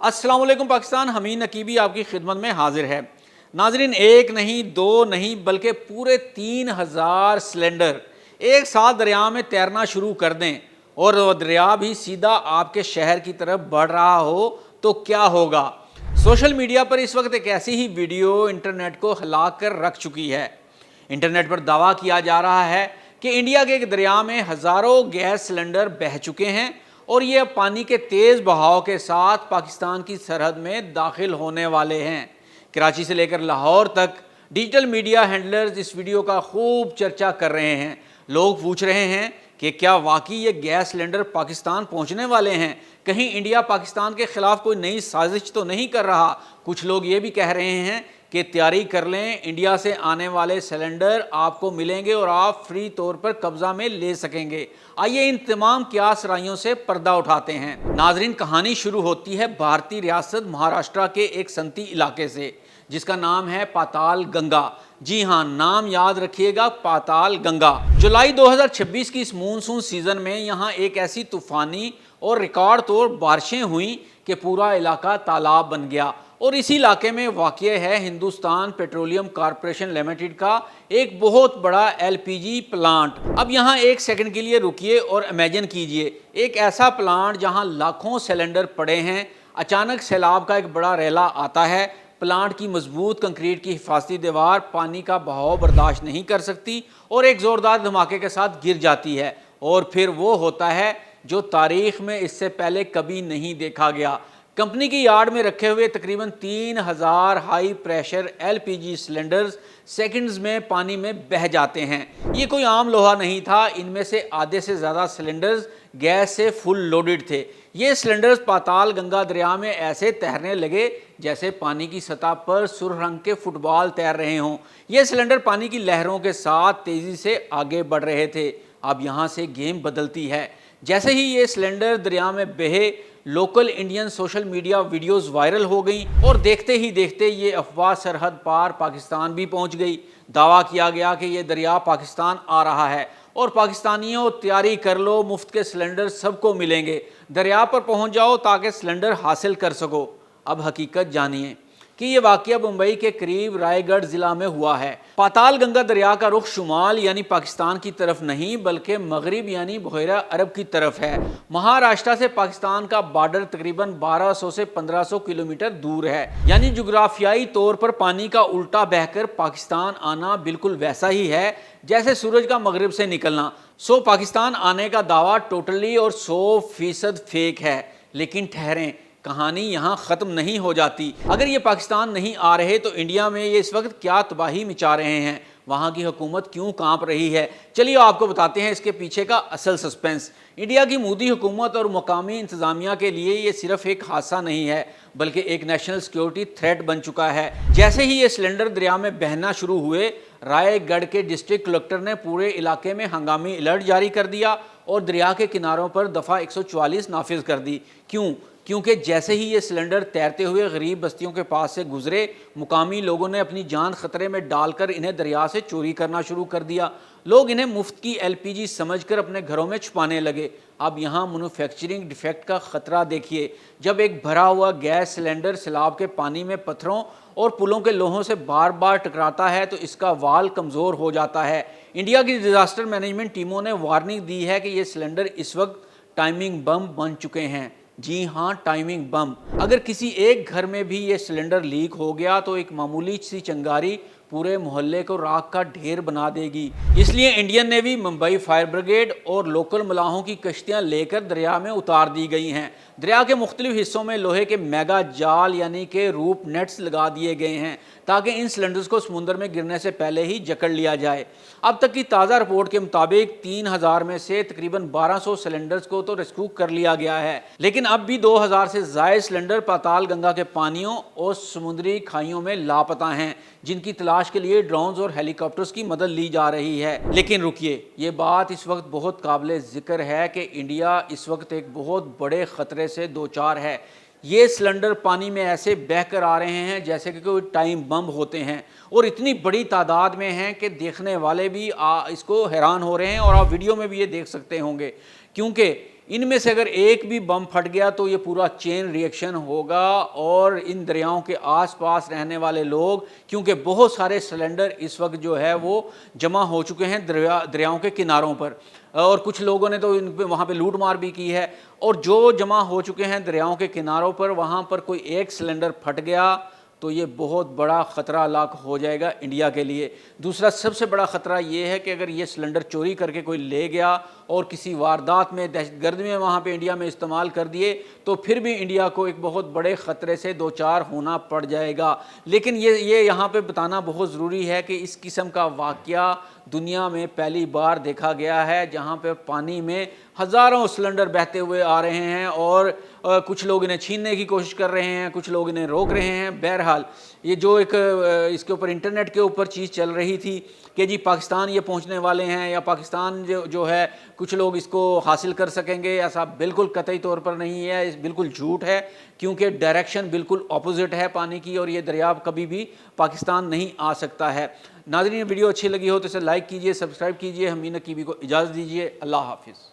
अस्सलाम वालेकुम पाकिस्तान। हमीद नकीबी आपकी खिदमत में हाजिर है। नाजरीन, एक नहीं दो नहीं बल्कि पूरे 3000 सिलेंडर एक साथ दरिया में तैरना शुरू कर दें और वो दरिया भी सीधा आपके शहर की तरफ बढ़ रहा हो तो क्या होगा। सोशल मीडिया पर इस वक्त एक ऐसी ही वीडियो इंटरनेट को हिला कर रख चुकी है। इंटरनेट पर दावा किया जा रहा है कि इंडिया के एक दरिया में हज़ारों गैस सिलेंडर बह चुके हैं और ये अब पानी के तेज़ बहाव के साथ पाकिस्तान की सरहद में दाखिल होने वाले हैं। कराची से लेकर लाहौर तक डिजिटल मीडिया हैंडलर्स इस वीडियो का खूब चर्चा कर रहे हैं। लोग पूछ रहे हैं कि क्या वाकई ये गैस सिलेंडर पाकिस्तान पहुंचने वाले हैं, कहीं इंडिया पाकिस्तान के खिलाफ कोई नई साजिश तो नहीं कर रहा। कुछ लोग ये भी कह रहे हैं कि तैयारी कर लें, इंडिया से आने वाले सिलेंडर आपको मिलेंगे और आप फ्री तौर पर कब्जा में ले सकेंगे। आइए इन तमाम क्यास राइयों से पर्दा उठाते हैं। नाजरीन, कहानी शुरू होती है भारतीय रियासत महाराष्ट्र के एक सनती इलाके से जिसका नाम है पाताल गंगा। जी हाँ, नाम याद रखिएगा, पाताल गंगा। जुलाई 2026 की इस मानसून सीजन में यहाँ एक ऐसी तूफानी और रिकॉर्ड तोड़ बारिशें हुई कि पूरा इलाका तालाब बन गया। और इसी इलाके में वाक़या है हिंदुस्तान पेट्रोलियम कॉरपोरेशन लिमिटेड का एक बहुत बड़ा एलपीजी प्लांट। अब यहाँ एक सेकंड के लिए रुकिए और इमेजिन कीजिए, एक ऐसा प्लांट जहाँ लाखों सिलेंडर पड़े हैं, अचानक सैलाब का एक बड़ा रेला आता है। प्लांट की मजबूत कंक्रीट की हिफाजती दीवार पानी का बहाव बर्दाश्त नहीं कर सकती और एक ज़ोरदार धमाके के साथ गिर जाती है। और फिर वो होता है जो तारीख में इससे पहले कभी नहीं देखा गया। कंपनी की यार्ड में रखे हुए तकरीबन 3000 high pressure LPG cylinders seconds में पानी में बह जाते हैं। ये कोई आम लोहा नहीं था, इनमें से आधे से ज़्यादा सिलेंडर्स गैस से फुल लोडेड थे। ये सिलेंडर्स पाताल गंगा दरिया में ऐसे तैरने लगे जैसे पानी की सतह पर सुर्ख रंग के फुटबॉल तैर रहे हों। ये सिलेंडर पानी की लहरों के साथ तेज़ी से आगे बढ़ रहे थे। अब यहाँ से गेम बदलती है। जैसे ही ये सिलेंडर दरिया में बहे, local Indian social media videos viral हो गई और देखते ही देखते ये अफवाह सरहद पार पाकिस्तान भी पहुंच गई। दावा किया गया कि ये दरिया पाकिस्तान आ रहा है और पाकिस्तानियों तैयारी कर लो, मुफ्त के सिलेंडर सबको मिलेंगे, दरिया पर पहुंच जाओ ताकि सिलेंडर हासिल कर सको। अब हकीकत जानिए कि ये वाक़या मुंबई के करीब रायगढ़ ज़िला में हुआ है। पाताल गंगा दरिया का रुख शुमाल यानी पाकिस्तान की तरफ नहीं बल्कि मगरिब यानी बहरा अरब की तरफ है। महाराष्ट्र से पाकिस्तान का बॉर्डर तकरीबन 1200 से 1500 किलोमीटर दूर है। यानी जुग्राफियाई तौर पर पानी का उल्टा बहकर पाकिस्तान आना बिल्कुल वैसा ही है जैसे सूरज का मगरिब से निकलना। सो पाकिस्तान आने का दावा टोटली और 100% फेक है। लेकिन ठहरें, कहानी यहाँ ख़त्म नहीं हो जाती। अगर ये पाकिस्तान नहीं आ रहे तो इंडिया में ये इस वक्त क्या तबाही मचा रहे हैं, वहाँ की हुकूमत क्यों कांप रही है। चलिए आपको बताते हैं इसके पीछे का असल सस्पेंस। इंडिया की मोदी हुकूमत और मकामी इंतज़ामिया के लिए ये सिर्फ एक हादसा नहीं है बल्कि एक नेशनल सिक्योरिटी थ्रेट बन चुका है। जैसे ही ये सिलेंडर दरिया में बहना शुरू हुए, रायगढ़ के डिस्ट्रिक्ट कलेक्टर ने पूरे इलाके में हंगामी अलर्ट जारी कर दिया और दरिया के किनारों पर दफ़ा 144 नाफिज कर दी। क्योंकि जैसे ही ये सिलेंडर तैरते हुए गरीब बस्तियों के पास से गुजरे, मुकामी लोगों ने अपनी जान खतरे में डालकर इन्हें दरिया से चोरी करना शुरू कर दिया। लोग इन्हें मुफ्त की एलपीजी समझकर अपने घरों में छुपाने लगे। अब यहाँ मैन्युफैक्चरिंग डिफेक्ट का ख़तरा देखिए। जब एक भरा हुआ गैस सिलेंडर सैलाब के पानी में पत्थरों और पुलों के लोहों से बार बार टकराता है तो इसका वाल कमज़ोर हो जाता है। इंडिया की डिज़ास्टर मैनेजमेंट टीमों ने वार्निंग दी है कि ये सिलेंडर इस वक्त टाइमिंग बम बन चुके हैं। जी हाँ, टाइमिंग बम। अगर किसी एक घर में भी ये सिलेंडर लीक हो गया तो एक मामूली सी चिंगारी पूरे मोहल्ले को राख का ढेर बना देगी। इसलिए Indian navy, Mumbai fire brigade और लोकल मलाहों की कश्तियां लेकर दरिया में उतार दी गई हैं। दरिया के मुख्तलिफ हिस्सों में लोहे के मेगा जाल यानी कि रूप नेट्स लगा दिए गए हैं ताकि इन सिलेंडर्स को समुद्र में गिरने से पहले ही जकड़ लिया जाए। अब तक की ताज़ा रिपोर्ट के मुताबिक 3000 में से तकरीबन 1200 सिलेंडर्स को तो रेस्क्यू कर लिया गया है, लेकिन अब भी 2000 से ज़ायद सिलेंडर पाताल गंगा के पानियों और समुद्री खाइयों में लापता हैं, जिनकी तलाश के लिए ड्रोन्स और हेलीकॉप्टर्स की मदद ली जा रही है। लेकिन रुकिए, ये बात इस वक्त बहुत काबिल ज़िक्र है कि इंडिया इस वक्त एक बहुत बड़े ख़तरे से दो चार है। ये सिलेंडर पानी में ऐसे बह कर आ रहे हैं जैसे कि कोई टाइम बम होते हैं और इतनी बड़ी तादाद में हैं कि देखने वाले भी इसको हैरान हो रहे हैं और आप वीडियो में भी ये देख सकते होंगे। क्योंकि ان میں سے اگر ایک بھی بم پھٹ گیا تو یہ پورا چین ریئیکشن ہوگا، اور ان دریاؤں کے آس پاس رہنے والے لوگ، کیونکہ بہت سارے سلنڈر اس وقت جو ہے وہ جمع ہو چکے ہیں دریاؤں کے کناروں پر، اور کچھ لوگوں نے تو وہاں پہ لوٹ مار بھی کی ہے، اور جو جمع ہو چکے ہیں دریاؤں کے کناروں پر، وہاں پر کوئی ایک سلنڈر پھٹ گیا تو یہ بہت بڑا خطرہ لاحق ہو جائے گا انڈیا کے لیے۔ دوسرا سب سے بڑا خطرہ یہ ہے کہ اگر یہ سلنڈر چوری کر کے کوئی لے گیا اور کسی واردات میں، دہشت گردی میں وہاں پہ انڈیا میں استعمال کر دیے، تو پھر بھی انڈیا کو ایک بہت بڑے خطرے سے دوچار ہونا پڑ جائے گا۔ لیکن یہ یہاں پہ بتانا بہت ضروری ہے کہ اس قسم کا واقعہ دنیا میں پہلی بار دیکھا گیا ہے، جہاں پہ پانی میں ہزاروں سلنڈر بہتے ہوئے آ رہے ہیں، اور کچھ لوگ انہیں چھیننے کی کوشش کر رہے ہیں، کچھ لوگ انہیں روک رہے ہیں۔ بہرحال یہ جو ایک اس کے اوپر انٹرنیٹ کے اوپر چیز چل رہی تھی کہ جی پاکستان یہ پہنچنے والے ہیں، یا پاکستان جو ہے کچھ لوگ اس کو حاصل کر سکیں گے، ایسا بالکل قطعی طور پر نہیں ہے، بالکل جھوٹ ہے، کیونکہ ڈائریکشن بالکل اپوزٹ ہے پانی کی، اور یہ دریا کبھی بھی پاکستان نہیں آ سکتا ہے۔ ناظرین، ویڈیو اچھی لگی ہو تو اسے لائک کیجئے، سبسکرائب کیجئے۔ ہمیں نقیبی کو اجازت دیجئے۔ اللہ حافظ۔